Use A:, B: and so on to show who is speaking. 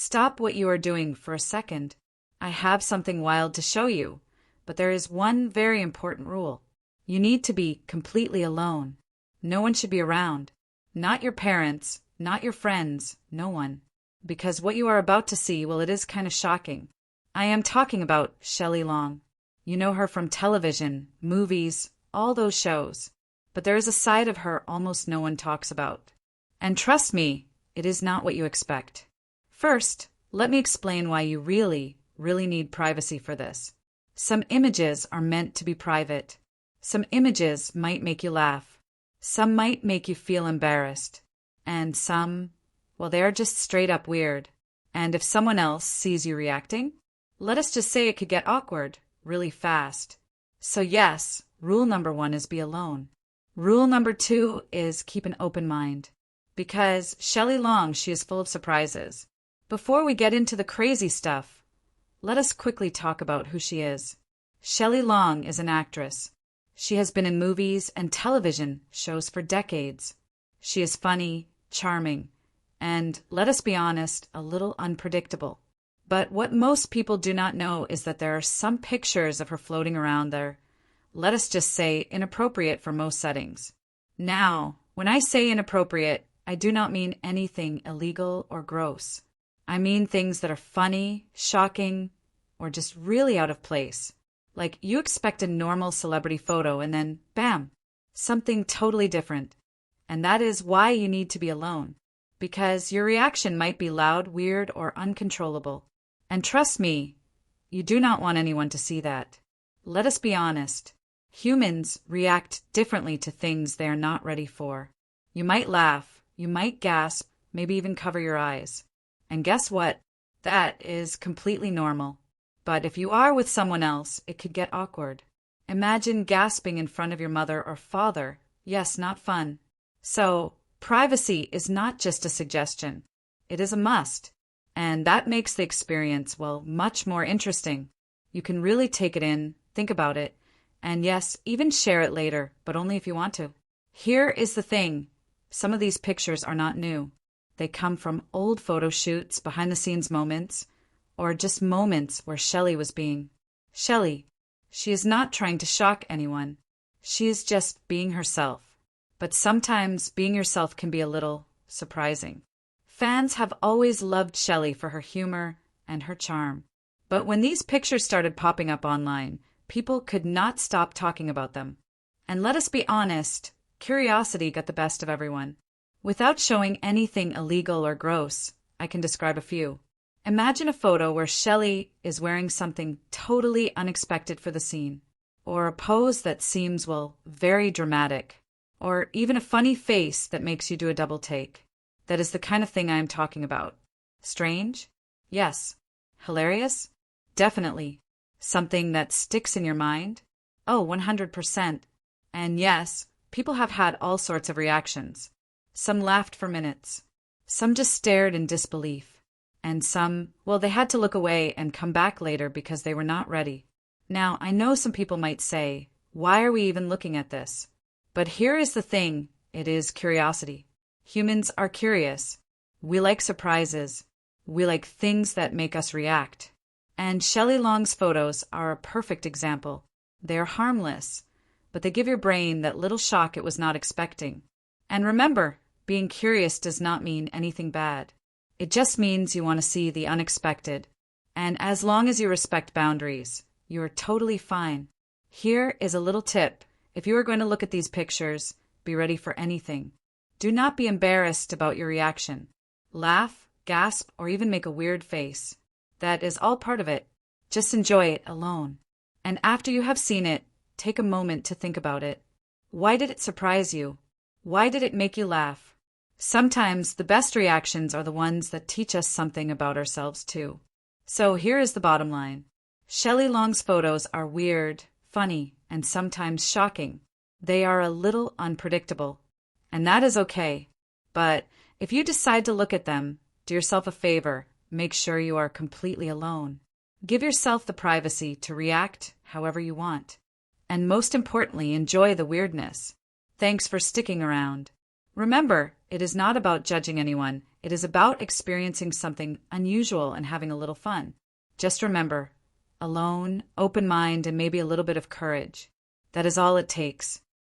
A: Stop what you are doing for a second. I have something wild to show you, but there is one very important rule. You need to be completely alone. No one should be around. Not your parents, not your friends, no one. Because what you are about to see, well, it is kind of shocking. I am talking about Shelley Long. You know her from television, movies, all those shows. But there is a side of her almost no one talks about. And trust me, it is not what you expect. First, let me explain why you really need privacy for this. Some images are meant to be private. Some images might make you laugh. Some might make you feel embarrassed. And some, well, they are just straight up weird. And if someone else sees you reacting, let us just say it could get awkward really fast. So yes, rule number 1 is be alone. Rule number 2 is keep an open mind. Because Shelley Long, she is full of surprises. Before we get into the crazy stuff, let us quickly talk about who she is. Shelley Long is an actress. She has been in movies and television shows for decades. She is funny, charming, and, let us be honest, a little unpredictable. But what most people do not know is that there are some pictures of her floating around there, let us just say inappropriate for most settings. Now, when I say inappropriate, I do not mean anything illegal or gross. I mean things that are funny, shocking, or just really out of place. Like you expect a normal celebrity photo and then, bam, something totally different. And that is why you need to be alone. Because your reaction might be loud, weird, or uncontrollable. And trust me, you do not want anyone to see that. Let us be honest. Humans react differently to things they are not ready for. You might laugh, you might gasp, maybe even cover your eyes. And guess what? That is completely normal. But if you are with someone else, it could get awkward. Imagine gasping in front of your mother or father. Yes, not fun. So, privacy is not just a suggestion. It is a must. And that makes the experience, well, much more interesting. You can really take it in, think about it, and yes, even share it later, but only if you want to. Here is the thing. Some of these pictures are not new. They come from old photo shoots, behind-the-scenes moments, or just moments where Shelley was being Shelley. She is not trying to shock anyone. She is just being herself. But sometimes being yourself can be a little surprising. Fans have always loved Shelley for her humor and her charm. But when these pictures started popping up online, people could not stop talking about them. And let us be honest, curiosity got the best of everyone. Without showing anything illegal or gross, I can describe a few. Imagine a photo where Shelley is wearing something totally unexpected for the scene, or a pose that seems, well, very dramatic, or even a funny face that makes you do a double take. That is the kind of thing I am talking about. Strange? Yes. Hilarious? Definitely. Something that sticks in your mind? Oh, 100%. And yes, people have had all sorts of reactions. Some laughed for minutes. Some just stared in disbelief. And some, well, they had to look away and come back later because they were not ready. Now, I know some people might say, why are we even looking at this? But here is the thing, it is curiosity. Humans are curious. We like surprises. We like things that make us react. And Shelley Long's photos are a perfect example. They are harmless, but they give your brain that little shock it was not expecting. And remember, being curious does not mean anything bad. It just means you want to see the unexpected. And as long as you respect boundaries, you are totally fine. Here is a little tip. If you are going to look at these pictures, be ready for anything. Do not be embarrassed about your reaction. Laugh, gasp, or even make a weird face. That is all part of it. Just enjoy it alone. And after you have seen it, take a moment to think about it. Why did it surprise you? Why did it make you laugh? Sometimes the best reactions are the ones that teach us something about ourselves too. So here is the bottom line. Shelley Long's photos are weird, funny, and sometimes shocking. They are a little unpredictable. And that is okay. But if you decide to look at them, do yourself a favor. Make sure you are completely alone. Give yourself the privacy to react however you want. And most importantly, enjoy the weirdness. Thanks for sticking around. Remember, it is not about judging anyone. It is about experiencing something unusual and having a little fun. Just remember, alone, open mind, and maybe a little bit of courage. That is all it takes.